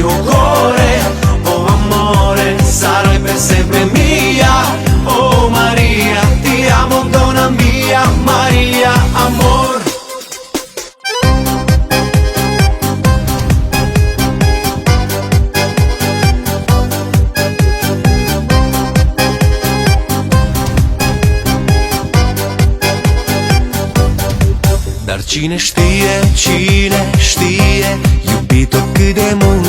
mio cuore. Oh amore, sarai per sempre mia. Oh Maria, ti amo donna mia, Maria, amor. Dar cine știe, iubito cât de mult